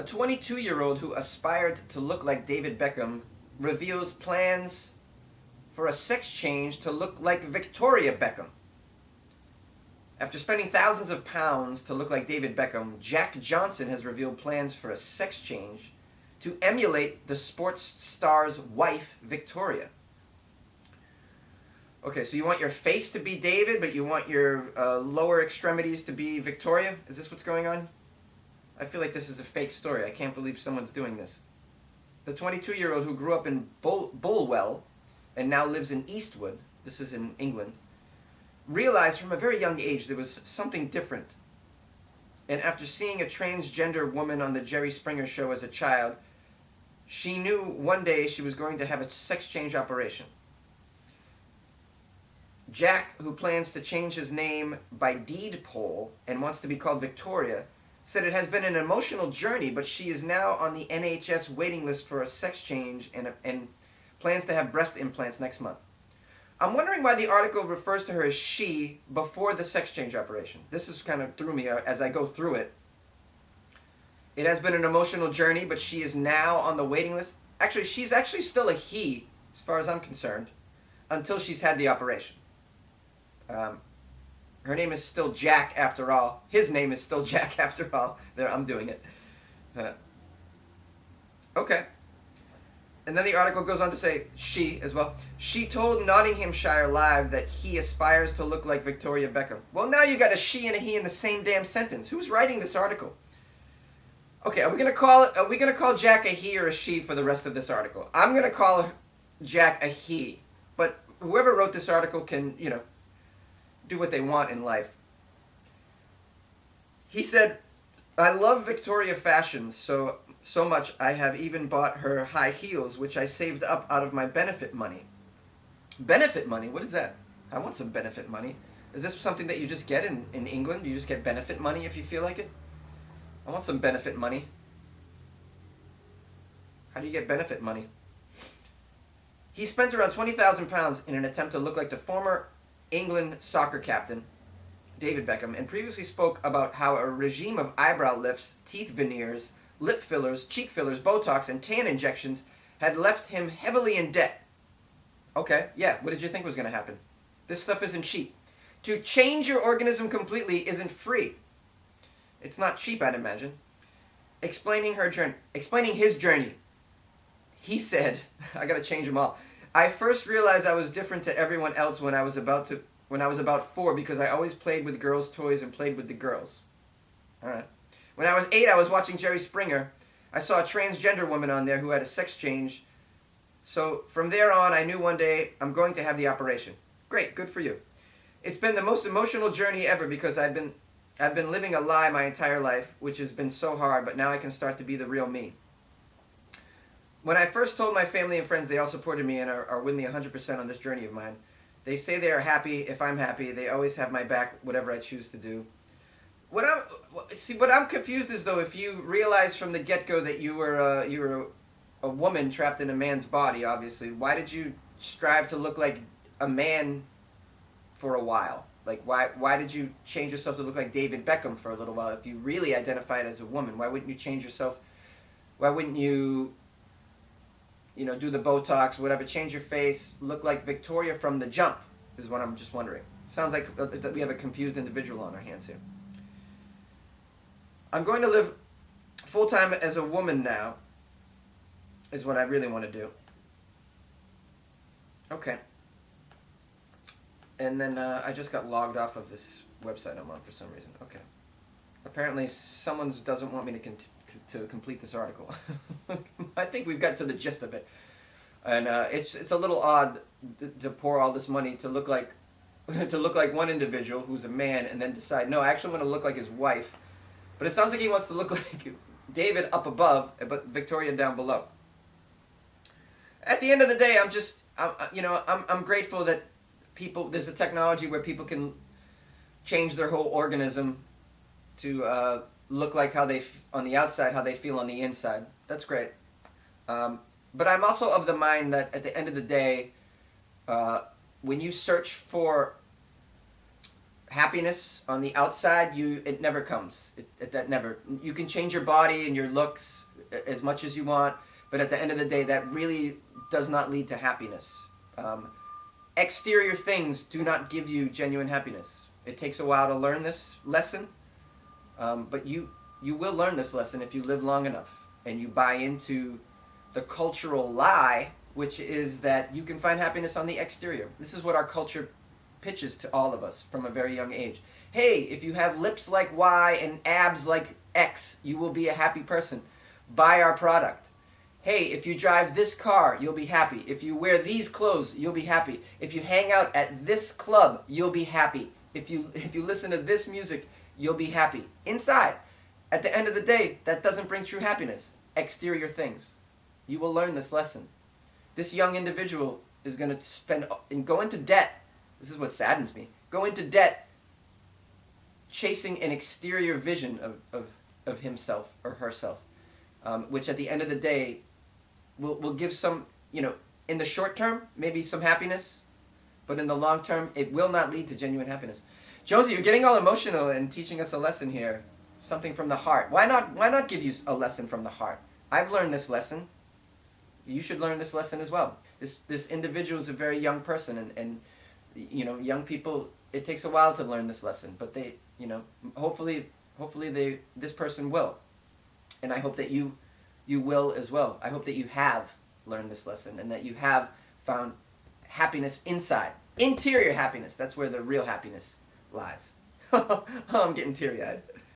A 22-year-old who aspired to look like David Beckham reveals plans for a sex change to look like Victoria Beckham. After spending thousands of pounds to look like David Beckham, Jack Johnson has revealed plans for a sex change to emulate the sports star's wife, Victoria. Okay, so you want your face to be David, but you want your lower extremities to be Victoria? Is this what's going on? I feel like this is a fake story. I can't believe someone's doing this. The 22-year-old who grew up in Bulwell and now lives in Eastwood, this is in England, realized from a very young age there was something different. And after seeing a transgender woman on the Jerry Springer show as a child, she knew one day she was going to have a sex change operation. Jack, who plans to change his name by deed poll and wants to be called Victoria, said it has been an emotional journey, but she is now on the NHS waiting list for a sex change and plans to have breast implants next month. I'm wondering why the article refers to her as she before the sex change operation. This is kind of threw me as I go through it. It has been an emotional journey, but she is now on the waiting list. Actually, she's actually still a he, as far as I'm concerned, until she's had the operation. Her name is still Jack after all. His name is still Jack after all. There, I'm doing it. Okay. And then the article goes on to say, she as well. She told Nottinghamshire Live that he aspires to look like Victoria Beckham. Well, now you got a she and a he in the same damn sentence. Who's writing this article? Okay, are we gonna call Jack a he or a she for the rest of this article? I'm gonna call Jack a he, but whoever wrote this article can, do what they want in life. He said, I love Victoria fashion so much I have even bought her high heels, which I saved up out of my benefit money. Benefit money? What is that? I want some benefit money. Is this something that you just get in England? Do you just get benefit money if you feel like it? I want some benefit money. How do you get benefit money? He spent around £20,000 in an attempt to look like the former England soccer captain, David Beckham, and previously spoke about how a regime of eyebrow lifts, teeth veneers, lip fillers, cheek fillers, Botox, and tan injections had left him heavily in debt. Okay, yeah, what did you think was going to happen? This stuff isn't cheap. To change your organism completely isn't free. It's not cheap, I'd imagine. Explaining his journey, he said, I gotta change them all. I first realized I was different to everyone else when I was about 4 because I always played with girls' toys and played with the girls. Alright. When I was 8, I was watching Jerry Springer. I saw a transgender woman on there who had a sex change. So from there on, I knew one day I'm going to have the operation. Great, good for you. It's been the most emotional journey ever because I've been living a lie my entire life, which has been so hard, but now I can start to be the real me. When I first told my family and friends, they all supported me and are with me 100% on this journey of mine. They say they are happy if I'm happy. They always have my back, whatever I choose to do. What I'm confused is, though, if you realize from the get-go that you were a woman trapped in a man's body, obviously, why did you strive to look like a man for a while? Like, why did you change yourself to look like David Beckham for a little while if you really identified as a woman? Why wouldn't you change yourself? Why wouldn't you, do the Botox, whatever, change your face, look like Victoria from the jump, is what I'm just wondering. Sounds like we have a confused individual on our hands here. I'm going to live full-time as a woman now, is what I really want to do. Okay. And then I just got logged off of this website I'm on for some reason. Okay. Apparently someone doesn't want me to complete this article. I think we've got to the gist of it. And it's a little odd to pour all this money to look like one individual who's a man and then decide, no, I actually want to look like his wife. But it sounds like he wants to look like David up above, but Victoria down below. At the end of the day, I'm grateful that there's a technology where people can change their whole organism to look like how they on the outside, how they feel on the inside. That's great. But I'm also of the mind that at the end of the day, when you search for happiness on the outside, it never comes. That never. You can change your body and your looks as much as you want, but at the end of the day, that really does not lead to happiness. Exterior things do not give you genuine happiness. It takes a while to learn this lesson, but you will learn this lesson if you live long enough and you buy into the cultural lie, which is that you can find happiness on the exterior. This is what our culture pitches to all of us from a very young age. Hey, if you have lips like Y and abs like X, you will be a happy person. Buy our product. Hey, if you drive this car, you'll be happy. If you wear these clothes, you'll be happy. If you hang out at this club, you'll be happy. If you listen to this music, you'll be happy. Inside, at the end of the day, that doesn't bring true happiness. Exterior things. You will learn this lesson. This young individual is going to spend and go into debt. This is what saddens me. Go into debt chasing an exterior vision of himself or herself, which at the end of the day will give some, in the short term, maybe some happiness, but in the long term, it will not lead to genuine happiness. Jonesy, you're getting all emotional and teaching us a lesson here, something from the heart. Why not give you a lesson from the heart? I've learned this lesson. You should learn this lesson as well. This individual is a very young person, and young people, it takes a while to learn this lesson, but they, hopefully this person will. And I hope that you will as well. I hope that you have learned this lesson and that you have found happiness inside. Interior happiness. That's where the real happiness lies. I'm getting teary-eyed.